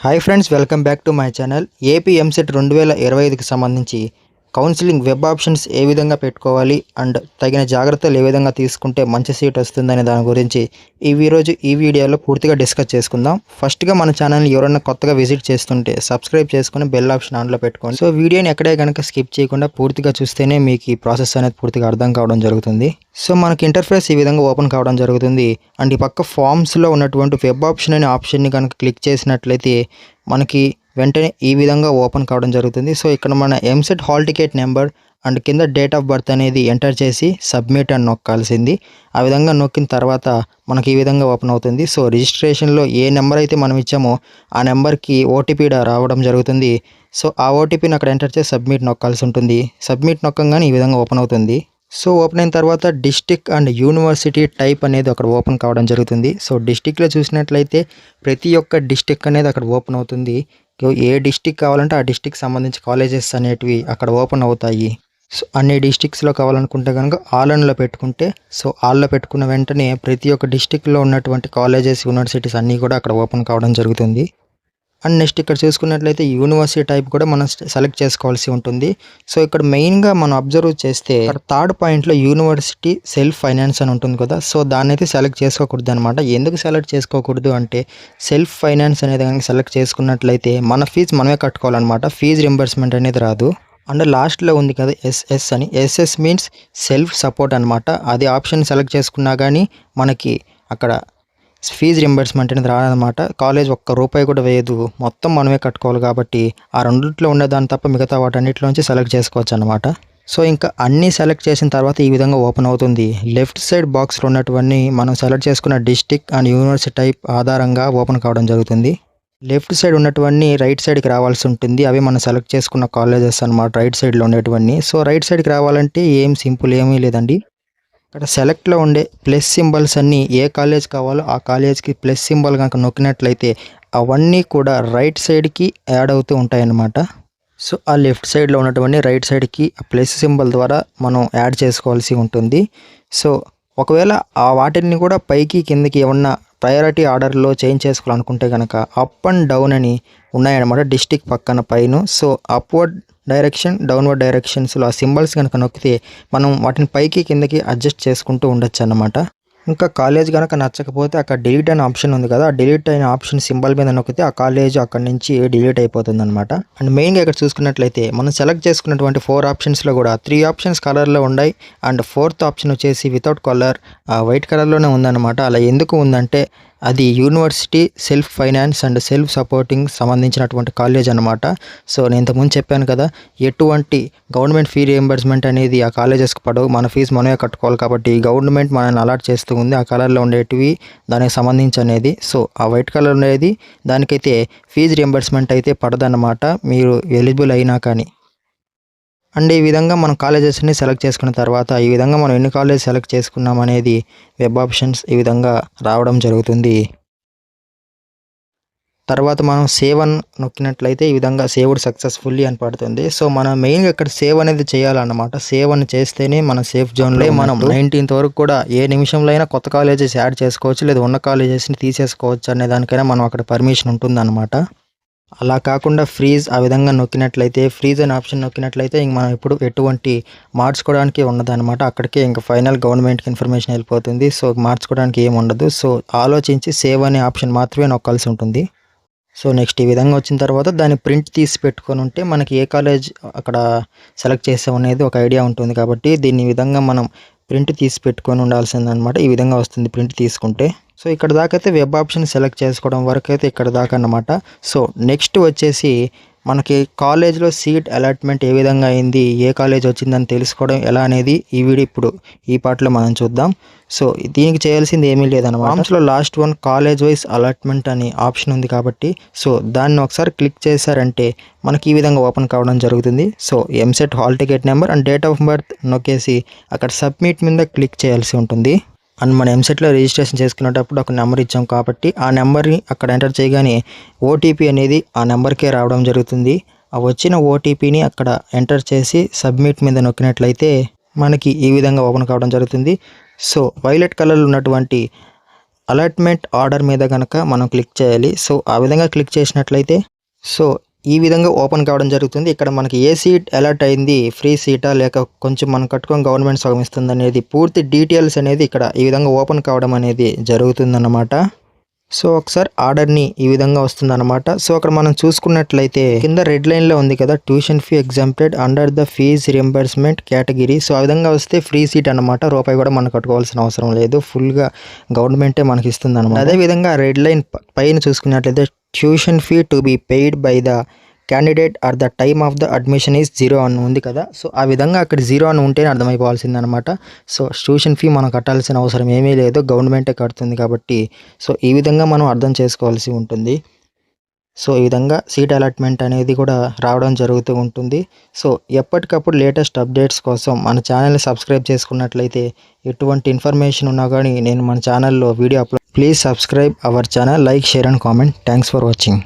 Hi friends, welcome back to my channel. AP EAMCET 2025కి సంబంధించి counselling web options A విధంగా పెట్టుకోవాలి and తగిన జాగ్రత్తలు ఏ విధంగా తీసుకుంటే మంచి సీట్ వస్తుందనే దాని గురించి ఈ వీడియోలో పూర్తిగా డిస్కస్ చేసుకుందాం. ఫస్ట్గా మన ఛానల్ని ఎవరైనా కొత్తగా విజిట్ చేస్తుంటే సబ్స్క్రైబ్ చేసుకుని బెల్ ఆప్షన్ ఆన్లో పెట్టుకోండి. సో వీడియోని ఎక్కడే కనుక స్కిప్ చేయకుండా పూర్తిగా చూస్తేనే మీకు ఈ ప్రాసెస్ అనేది పూర్తిగా అర్థం కావడం జరుగుతుంది. సో మనకి ఇంటర్ఫేస్ ఈ విధంగా ఓపెన్ కావడం జరుగుతుంది. అండ్ ఈ పక్క ఫామ్స్లో ఉన్నటువంటి వెబ్ ఆప్షన్ అనే ఆప్షన్ని కనుక క్లిక్ చేసినట్లయితే మనకి వెంటనే ఈ విధంగా ఓపెన్ కావడం జరుగుతుంది. సో ఇక్కడ మన EAMCET hall ticket number and కింద డేట్ ఆఫ్ బర్త్ అనేది ఎంటర్ చేసి సబ్మిట్ అని నొక్కాల్సింది. ఆ విధంగా నొక్కిన తర్వాత మనకి ఈ విధంగా ఓపెన్ అవుతుంది. సో రిజిస్ట్రేషన్లో ఏ నెంబర్ అయితే మనం ఇచ్చామో ఆ నెంబర్కి ఓటీపీ రావడం జరుగుతుంది. సో ఆ ఓటీపీని అక్కడ ఎంటర్ చేసి సబ్మిట్ నొక్కాల్సి ఉంటుంది. సబ్మిట్ నొక్కగానే ఈ విధంగా ఓపెన్ అవుతుంది. సో ఓపెన్ అయిన తర్వాత డిస్టిక్ అండ్ యూనివర్సిటీ టైప్ అనేది అక్కడ ఓపెన్ కావడం జరుగుతుంది. సో డిస్టిక్లో చూసినట్లయితే ప్రతి ఒక్క డిస్టిక్ అనేది అక్కడ ఓపెన్ అవుతుంది. ఏ డిస్టిక్ కావాలంటే ఆ డిస్టిక్ సంబంధించి కాలేజెస్ అనేటివి అక్కడ ఓపెన్ అవుతాయి. సో అన్ని డిస్టిక్స్లో కావాలనుకుంటే కనుక ఆన్లో పెట్టుకుంటే ఆల్లో పెట్టుకున్న వెంటనే ప్రతి ఒక్క డిస్టిక్లో ఉన్నటువంటి కాలేజెస్ యూనివర్సిటీస్ అన్నీ కూడా అక్కడ ఓపెన్ కావడం జరుగుతుంది. అండ్ నెక్స్ట్ ఇక్కడ చూసుకున్నట్లయితే యూనివర్సిటీ టైప్ కూడా మనం సెలెక్ట్ చేసుకోవాల్సి ఉంటుంది. సో ఇక్కడ మెయిన్గా మనం అబ్జర్వ్ చేస్తే థర్డ్ పాయింట్లో యూనివర్సిటీ సెల్ఫ్ ఫైనాన్స్ అని ఉంటుంది కదా. సో దాన్ని అయితే సెలెక్ట్ చేసుకోకూడదు అనమాట. ఎందుకు సెలెక్ట్ చేసుకోకూడదు అంటే సెల్ఫ్ ఫైనాన్స్ అనేది కనుక సెలెక్ట్ చేసుకున్నట్లయితే మన ఫీజు మనమే కట్టుకోవాలన్నమాట. ఫీజు రింబర్స్మెంట్ అనేది రాదు. అండ్ లాస్ట్లో ఉంది కదా ఎస్ఎస్ అని, ఎస్ఎస్ మీన్స్ సెల్ఫ్ సపోర్ట్ అనమాట. అది ఆప్షన్ సెలెక్ట్ చేసుకున్నా కానీ మనకి అక్కడ ఫీజు రింబర్స్మెంట్ అనేది రాదనమాట. కాలేజ్ ఒక్క రూపాయి కూడా వేయదు, మొత్తం మనమే కట్టుకోవాలి. కాబట్టి ఆ రెండింటిలో ఉండేదాన్ని తప్ప మిగతా వాటన్నిటిలోంచి సెలెక్ట్ చేసుకోవచ్చు అనమాట. సో ఇంకా అన్నీ సెలెక్ట్ చేసిన తర్వాత ఈ విధంగా ఓపెన్ అవుతుంది. లెఫ్ట్ సైడ్ బాక్స్లో ఉన్నటువంటి మనం సెలెక్ట్ చేసుకున్న డిస్టిక్ అండ్ యూనివర్సిటీ టైప్ ఆధారంగా ఓపెన్ కావడం జరుగుతుంది. లెఫ్ట్ సైడ్ ఉన్నటువంటి రైట్ సైడ్కి రావాల్సి ఉంటుంది. అవి మనం సెలెక్ట్ చేసుకున్న కాలేజెస్ అనమాట, రైట్ సైడ్లో ఉండేటువంటి. సో రైట్ సైడ్కి రావాలంటే ఏమీ లేదండి. ఇక్కడ సెలెక్ట్లో ఉండే ప్లస్ సింబల్స్ అన్నీ ఏ కాలేజ్ కావాలో ఆ కాలేజ్కి ప్లస్ సింబల్ కనుక నొక్కినట్లయితే అవన్నీ కూడా రైట్ సైడ్కి యాడ్ అవుతూ ఉంటాయన్నమాట. సో ఆ లెఫ్ట్ సైడ్లో ఉన్నటువంటి రైట్ సైడ్కి ప్లస్ సింబల్ ద్వారా మనం యాడ్ చేసుకోవాల్సి ఉంటుంది. సో ఒకవేళ ఆ వాటిని కూడా పైకి కిందకి ఏమన్నా ప్రయారిటీ ఆర్డర్లో చేంజ్ చేసుకోవాలనుకుంటే కనుక అప్ అండ్ డౌన్ అని ఉన్నాయన్నమాట డిస్టిక్ పక్కన పైన. సో అప్వర్డ్ డైరెక్షన్, డౌన్వర్డ్ డైరెక్షన్స్లో ఆ సింబల్స్ కనుక నొక్కితే మనం వాటిని పైకి కిందకి అడ్జస్ట్ చేసుకుంటూ ఉండొచ్చు అన్నమాట. ఇంకా కాలేజ్ కనుక నచ్చకపోతే అక్కడ డిలీట్ అనే ఆప్షన్ ఉంది కదా, ఆ డిలీట్ అయిన ఆప్షన్ సింబల్ మీద నొక్కితే ఆ కాలేజ్ అక్కడి నుంచి డిలీట్ అయిపోతుంది అనమాట. అండ్ మెయిన్గా ఇక్కడ చూసుకున్నట్లయితే మనం సెలెక్ట్ చేసుకున్నటువంటి 4 ఆప్షన్స్లో కూడా 3 ఆప్షన్స్ కలర్లో ఉన్నాయి. అండ్ 4th ఆప్షన్ వచ్చేసి వితౌట్ కలర్ వైట్ కలర్లోనే ఉందన్నమాట. అలా ఎందుకు ఉందంటే అది university self finance and self supporting సంబంధించినటువంటి కాలేజ్ అనమాట. సో నేను ఇంతకుముందు చెప్పాను కదా, ఎటువంటి గవర్నమెంట్ ఫీ రియంబర్స్మెంట్ అనేది ఆ కాలేజెస్కి పడవు. మన ఫీజు మనమే కట్టుకోవాలి. కాబట్టి గవర్నమెంట్ మనల్ని అలాట్ చేస్తూ ఉంది. ఆ కలర్లో ఉండేటివి దానికి సంబంధించి అనేది. సో ఆ వైట్ కలర్ ఉండేది దానికైతే ఫీజు రియంబర్స్మెంట్ అయితే పడదన్నమాట, మీరు ఎలిజిబుల్ అయినా కానీ. అండ్ ఈ విధంగా మనం కాలేజెస్ని సెలెక్ట్ చేసుకున్న తర్వాత ఈ విధంగా మనం ఎన్ని కాలేజ్ సెలెక్ట్ చేసుకున్నాం అనేది వెబ్ ఆప్షన్స్ ఈ విధంగా రావడం జరుగుతుంది. తర్వాత మనం సేవ్ అని నొక్కినట్లయితే ఈ విధంగా సేవ్డ్ సక్సెస్ఫుల్లీ అని పడుతుంది. సో మనం మెయిన్గా ఇక్కడ సేవ్ అనేది చేయాలన్నమాట. సేవ్ అని చేస్తేనే మన సేఫ్ జోన్లో మనం 19th వరకు కూడా ఏ నిమిషంలో అయినా కొత్త కాలేజెస్ యాడ్ చేసుకోవచ్చు, లేదా ఉన్న కాలేజెస్ని తీసేసుకోవచ్చు అనే దానికైనా మనం అక్కడ పర్మిషన్ ఉంటుందన్నమాట. అలా కాకుండా ఫ్రీజ్ ఆ విధంగా నొక్కినట్లయితే, ఫ్రీజ్ అనే ఆప్షన్ నొక్కినట్లయితే ఇంక మనం ఇప్పుడు ఎటువంటి మార్చుకోవడానికి ఉండదన్నమాట. అక్కడికే ఇంకా ఫైనల్ గవర్నమెంట్కి ఇన్ఫర్మేషన్ వెళ్ళిపోతుంది. సో మార్చుకోవడానికి ఏమి ఉండదు. సో ఆలోచించి సేవ్ అనే ఆప్షన్ మాత్రమే నొక్కాల్సి ఉంటుంది. సో నెక్స్ట్ ఈ విధంగా వచ్చిన తర్వాత దాన్ని ప్రింట్ తీసి పెట్టుకొని ఉంటే మనకి ఏ కాలేజ్ అక్కడ సెలెక్ట్ చేసాం అనేది ఒక ఐడియా ఉంటుంది. కాబట్టి దీన్ని ఈ విధంగా మనం ప్రింట్ తీసి పెట్టుకొని ఉండాల్సిందనమాట. ఈ విధంగా వస్తుంది ప్రింట్ తీసుకుంటే. సో ఇక్కడ దాకా అయితే వెబ్ ఆప్షన్ సెలెక్ట్ చేసుకోవడం వరకు అయితే ఇక్కడ దాకా అన్నమాట. సో నెక్స్ట్ వచ్చేసి మనకి కాలేజ్లో సీట్ అలాట్మెంట్ ఏ విధంగా అయింది, ఏ కాలేజ్ వచ్చిందని తెలుసుకోవడం ఎలా అనేది ఈ వీడియో ఇప్పుడు ఈ పార్ట్లో మనం చూద్దాం. సో దీనికి చేయాల్సింది ఏమీ లేదన్నమాట. ఫామ్స్లో last one college wise allotment అనే ఆప్షన్ ఉంది కాబట్టి సో దాన్ని ఒకసారి క్లిక్ చేశారంటే మనకి ఈ విధంగా ఓపెన్ కావడం జరుగుతుంది. So EAMCET hall ticket number and date of birth నొక్కేసి అక్కడ సబ్మిట్ మీద క్లిక్ చేయాల్సి ఉంటుంది. అండ్ మన ఎంసెట్లో రిజిస్ట్రేషన్ చేసుకునేటప్పుడు ఒక నెంబర్ ఇచ్చాం కాబట్టి ఆ నెంబర్ని అక్కడ ఎంటర్ చేయగానే ఓటీపీ అనేది ఆ నెంబర్కే రావడం జరుగుతుంది. ఆ వచ్చిన ఓటీపీని అక్కడ ఎంటర్ చేసి సబ్మిట్ మీద నొక్కినట్లయితే మనకి ఈ విధంగా ఓపెన్ కావడం జరుగుతుంది. సో వైలెట్ కలర్లో ఉన్నటువంటి అలాట్మెంట్ ఆర్డర్ మీద కనుక మనం క్లిక్ చేయాలి. సో ఆ విధంగా క్లిక్ చేసినట్లయితే సో ఈ విధంగా ఓపెన్ కావడం జరుగుతుంది. ఇక్కడ మనకి ఏ సీట్ అలాట్ అయింది, ఫ్రీ సీటా లేక కొంచెం మనం కట్టుకొని గవర్నమెంట్ సగం ఇస్తుంది అనేది పూర్తి డీటెయిల్స్ అనేది ఇక్కడ ఈ విధంగా ఓపెన్ కావడం అనేది జరుగుతుందన్నమాట. సో ఒకసారి ఆర్డర్ని ఈ విధంగా వస్తుందన్నమాట. సో అక్కడ మనం చూసుకున్నట్లయితే కింద రెడ్ లైన్లో ఉంది కదా, tuition fee exempted under the fees reimbursement category. So ఆ విధంగా వస్తే ఫ్రీ సీట్ అనమాట, రూపాయి కూడా మనం కట్టుకోవాల్సిన అవసరం లేదు, ఫుల్గా గవర్నమెంటే మనకి ఇస్తుంది అనమాట. అదేవిధంగా రెడ్ లైన్ పైన చూసుకున్నట్లయితే tuition fee to be paid by the candidate at the time of the admission is 0 అని ఉంది కదా. సో ఆ విధంగా అక్కడ 0 అని ఉంటేనే అర్థమైపోవాల్సిందనమాట. సో ట్యూషన్ ఫీ మనం కట్టాల్సిన అవసరం ఏమీ లేదు, గవర్నమెంటే కడుతుంది కాబట్టి. సో ఈ విధంగా మనం అర్థం చేసుకోవాల్సి ఉంటుంది. సో ఈ విధంగా సీట్ అలాట్మెంట్ అనేది కూడా రావడం జరుగుతూ ఉంటుంది. సో ఎప్పటికప్పుడు లేటెస్ట్ అప్డేట్స్ కోసం మన ఛానల్ని సబ్స్క్రైబ్ చేసుకున్నట్లయితే ఎటువంటి ఇన్ఫర్మేషన్ ఉన్నా కానీ నేను మన ఛానల్లో video upload. Please subscribe our channel, like, share and comment. Thanks for watching.